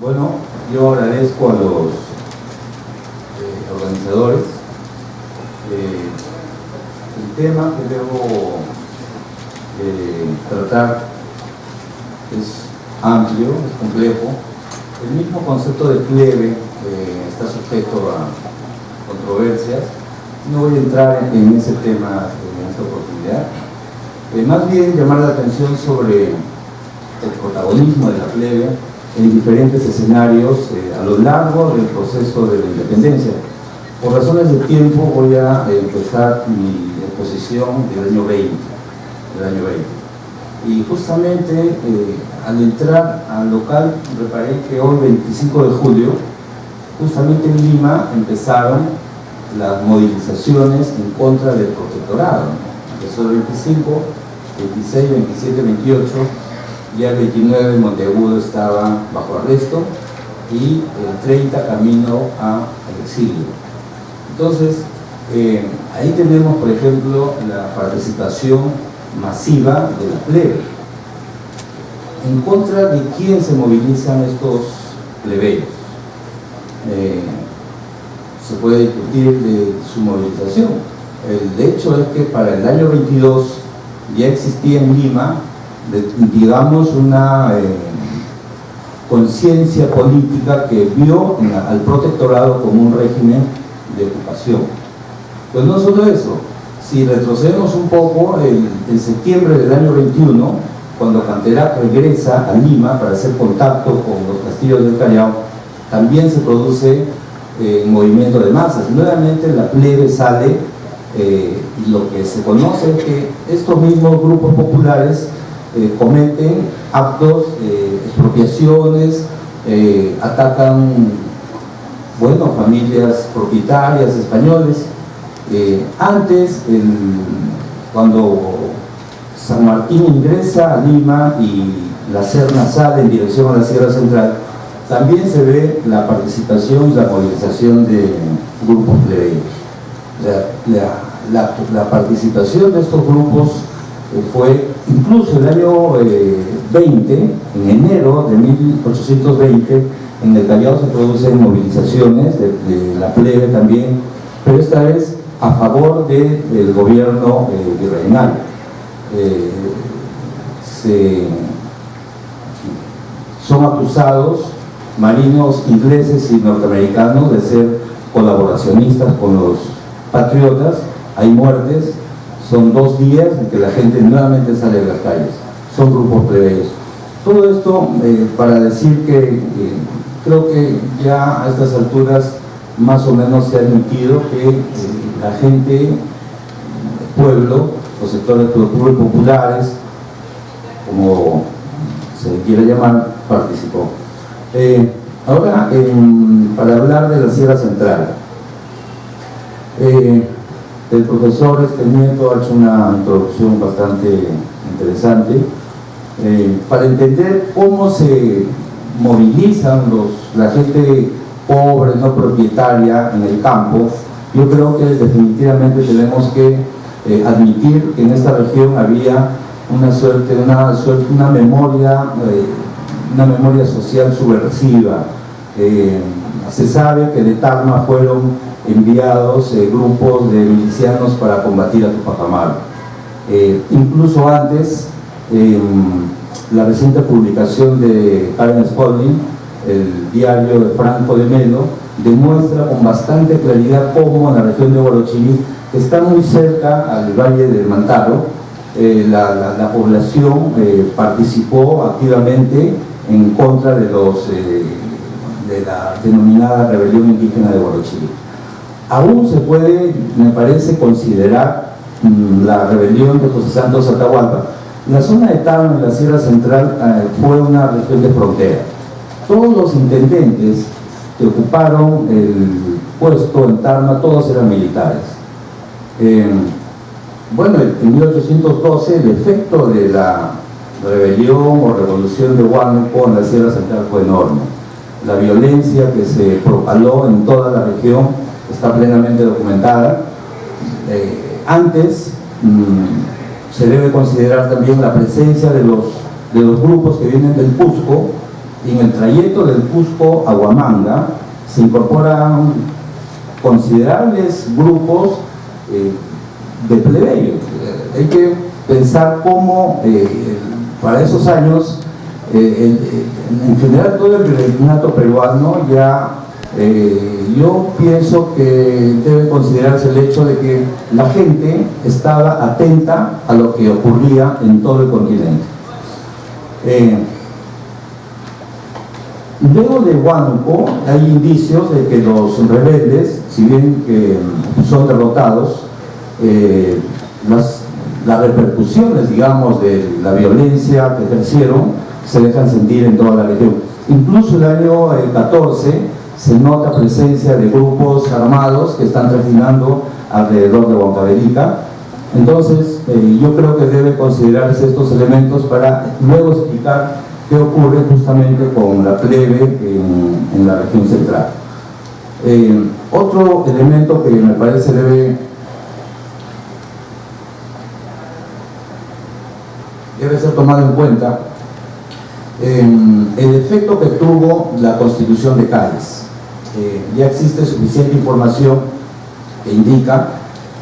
Bueno, yo agradezco a los organizadores. El tema que debo tratar es amplio, es complejo. El mismo concepto de plebe está sujeto a controversias. No voy a entrar en ese tema en esta oportunidad. Más bien llamar la atención sobre el protagonismo de la plebe en diferentes escenarios a lo largo del proceso de la independencia. Por razones de tiempo voy a empezar mi exposición del año 20. Y justamente al entrar al local reparé que hoy, 25 de julio, justamente en Lima empezaron las movilizaciones en contra del protectorado. Empezó el 25, 26, 27, 28, ya el 29 Monteagudo estaba bajo arresto y el 30 camino al exilio. Entonces, ahí tenemos, por ejemplo, la participación masiva de la plebe. ¿En contra de quién se movilizan estos plebeyos? Se puede discutir de su movilización. El hecho es que para el año 22 ya existía en Lima, digamos, una conciencia política que vio al protectorado como un régimen de ocupación. Pues no solo eso, si retrocedemos un poco, en septiembre del año 21, cuando Canterac regresa a Lima para hacer contacto con los castillos del Callao, también se produce un movimiento de masas. Nuevamente la plebe sale y lo que se conoce es que estos mismos grupos populares cometen actos, expropiaciones, atacan, bueno, familias propietarias españoles. Antes, cuando San Martín ingresa a Lima y la Serna sale en dirección a la Sierra Central, también se ve la participación y la movilización de grupos plebeyos. La participación de estos grupos fue incluso el año 20, en enero de 1820, en el Callao se producen movilizaciones de la plebe también, pero esta vez a favor del gobierno virreinal. Son acusados marinos ingleses y norteamericanos de ser colaboracionistas con los patriotas. Hay muertes, son 2 días en que la gente nuevamente sale de las calles, son grupos plebeyos. Todo esto para decir que creo que ya a estas alturas más o menos se ha admitido que la gente, el pueblo, los sectores populares, como se quiere llamar, participó. Ahora, para hablar de la Sierra Central, el profesor Nieto ha hecho una introducción bastante interesante para entender cómo se movilizan la gente pobre, no propietaria en el campo. Yo creo que definitivamente tenemos que admitir que en esta región había una memoria social subversiva. Se sabe que de Tarma fueron enviados grupos de milicianos para combatir a Tupac Amaru. Incluso antes, la reciente publicación de Karen Spalding, el diario de Franco de Melo, demuestra con bastante claridad cómo en la región de Huarochirí, que está muy cerca al Valle del Mantaro, la población participó activamente en contra de la denominada rebelión indígena de Huarochirí. Aún se puede, me parece, considerar la rebelión de José Santos Atahualpa. La zona de Tarma, en la Sierra Central, fue una región de frontera. Todos los intendentes que ocuparon el puesto en Tarma, todos eran militares. Bueno, en 1812 el efecto de la rebelión o revolución de Huánuco en la Sierra Central fue enorme. La violencia que se propaló en toda la región está plenamente documentada. Antes se debe considerar también la presencia de los grupos que vienen del Cusco, y en el trayecto del Cusco a Huamanga se incorporan considerables grupos de plebeyos. Hay que pensar cómo para esos años en general todo el virreinato peruano ya yo pienso que debe considerarse el hecho de que la gente estaba atenta a lo que ocurría en todo el continente. Luego de Huánuco hay indicios de que los rebeldes, si bien que son derrotados, las repercusiones, digamos, de la violencia que ejercieron se dejan sentir en toda la región. Incluso el año 14 se nota presencia de grupos armados que están trajinando alrededor de Huancavelica. Entonces, yo creo que debe considerarse estos elementos para luego explicar qué ocurre justamente con la plebe en la región central. Otro elemento que me parece debe ser tomado en cuenta, el efecto que tuvo la Constitución de Cádiz. Ya existe suficiente información que indica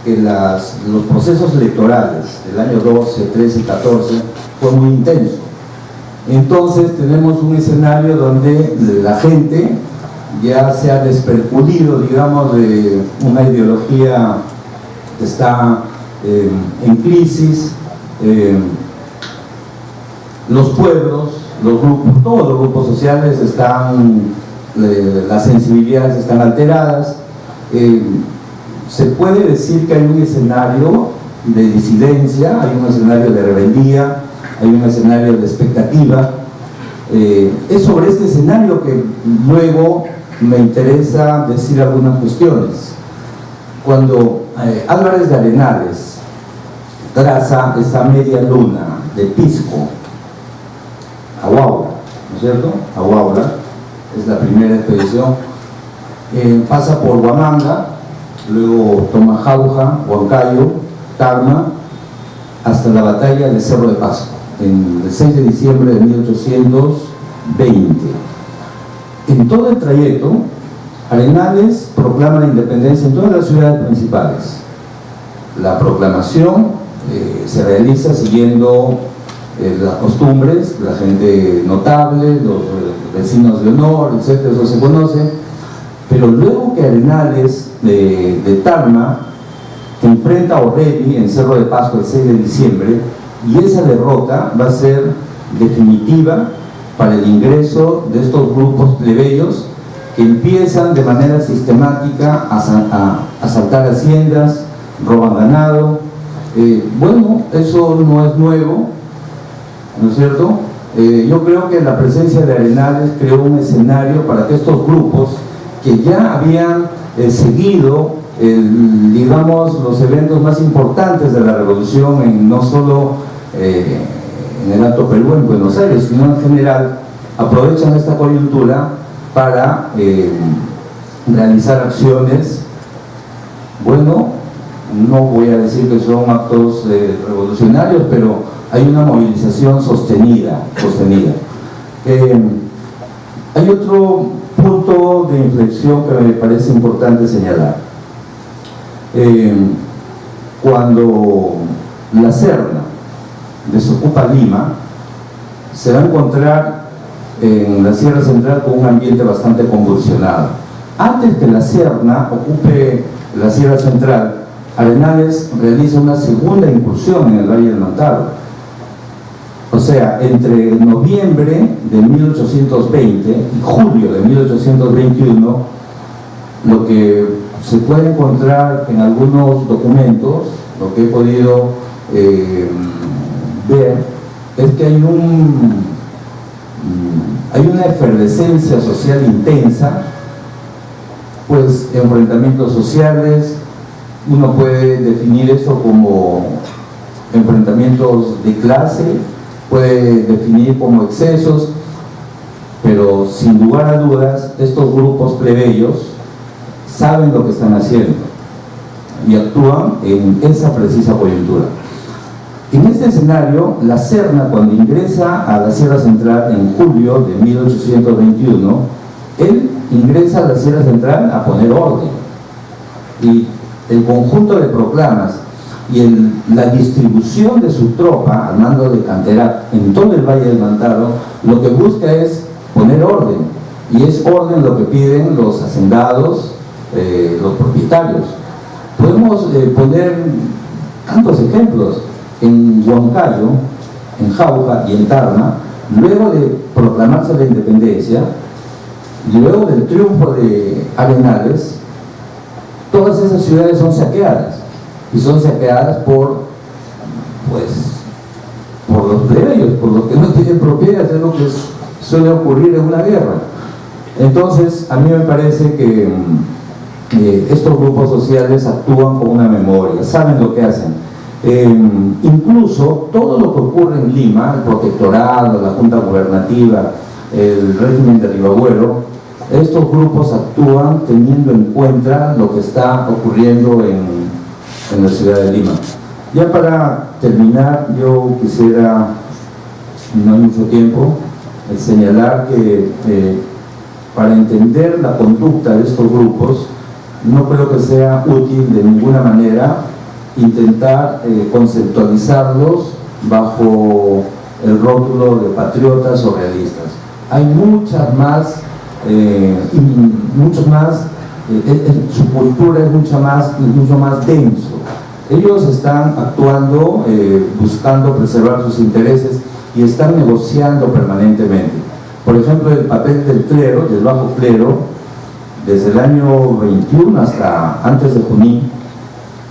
que los procesos electorales del año 12, 13 y 14 fue muy intenso. Entonces tenemos un escenario donde la gente ya se ha despercudido, digamos, de una ideología que está en crisis. Los pueblos, los grupos, todos los grupos sociales las sensibilidades están alteradas. Se puede decir que hay un escenario de disidencia, hay un escenario de rebeldía, hay un escenario de expectativa. Es sobre este escenario que luego me interesa decir algunas cuestiones. Cuando Álvarez de Arenales traza esa media luna de Pisco a Huaura, ¿no es cierto? A Huaura, es la primera expedición, pasa por Huamanga, luego toma Jauja, Huancayo, Tarma, hasta la batalla de Cerro de Pasco, el 6 de diciembre de 1820. En todo el trayecto, Arenales proclama la independencia en todas las ciudades principales. La proclamación se realiza siguiendo las costumbres, la gente notable, los vecinos de honor, etc., eso se conoce. Pero luego que Arenales de Tarma enfrenta a Orelli en Cerro de Pasco el 6 de diciembre, y esa derrota va a ser definitiva para el ingreso de estos grupos plebeyos que empiezan de manera sistemática a asaltar haciendas, roban ganado. Bueno, eso no es nuevo, ¿no es cierto? Yo creo que la presencia de Arenales creó un escenario para que estos grupos que ya habían seguido, digamos, los eventos más importantes de la revolución, no solo en el Alto Perú, en Buenos Aires, sino en general, aprovechan esta coyuntura para realizar acciones. Bueno, no voy a decir que son actos revolucionarios, pero hay una movilización sostenida. Hay otro punto de inflexión que me parece importante señalar. Cuando la Serna desocupa Lima, se va a encontrar en la Sierra Central con un ambiente bastante convulsionado. Antes que la Serna ocupe la Sierra Central, Arenales realiza una segunda incursión en el Valle del Mantaro. O sea, entre noviembre de 1820 y julio de 1821, lo que se puede encontrar en algunos documentos, lo que he podido ver, es que hay una efervescencia social intensa, pues enfrentamientos sociales. Uno puede definir eso como enfrentamientos de clase, puede definir como excesos, pero sin lugar a dudas estos grupos plebeyos saben lo que están haciendo y actúan en esa precisa coyuntura. En este escenario, la Serna, cuando ingresa a la Sierra Central en julio de 1821, él ingresa a la Sierra Central a poner orden. Y el conjunto de proclamas y la distribución de su tropa al mando de Canterac en todo el Valle del Mantaro, lo que busca es poner orden. Y es orden lo que piden los hacendados, los propietarios. Podemos poner tantos ejemplos. En Huancayo, en Jauja y en Tarma, luego de proclamarse la independencia, luego del triunfo de Arenales, todas esas ciudades son saqueadas, y son saqueadas por los plebeyos, por los que no tienen propiedades, es lo que suele ocurrir en una guerra. Entonces, a mí me parece que estos grupos sociales actúan con una memoria, saben lo que hacen. Incluso todo lo que ocurre en Lima, el protectorado, la junta gubernativa, el régimen de Ribagüero, estos grupos actúan teniendo en cuenta lo que está ocurriendo en la ciudad de Lima. Ya para terminar, yo quisiera, no hay mucho tiempo, señalar que para entender la conducta de estos grupos, no creo que sea útil de ninguna manera intentar conceptualizarlos bajo el rótulo de patriotas o realistas. Hay muchas más, su cultura es mucho más denso. Ellos están actuando, buscando preservar sus intereses y están negociando permanentemente. Por ejemplo, el papel del clero, del bajo clero, desde el año 21 hasta antes de Junín,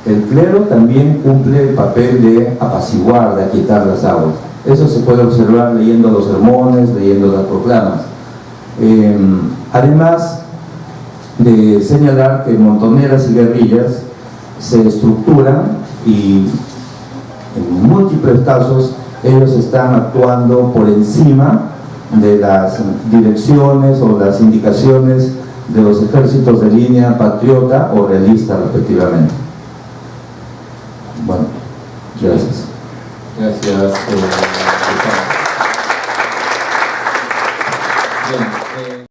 el clero también cumple el papel de apaciguar, de aquietar las aguas. Eso se puede observar leyendo los sermones, leyendo las proclamas. Además de señalar que montoneras y guerrillas se estructuran y en múltiples casos ellos están actuando por encima de las direcciones o las indicaciones de los ejércitos de línea patriota o realista respectivamente. Bueno, gracias. Gracias.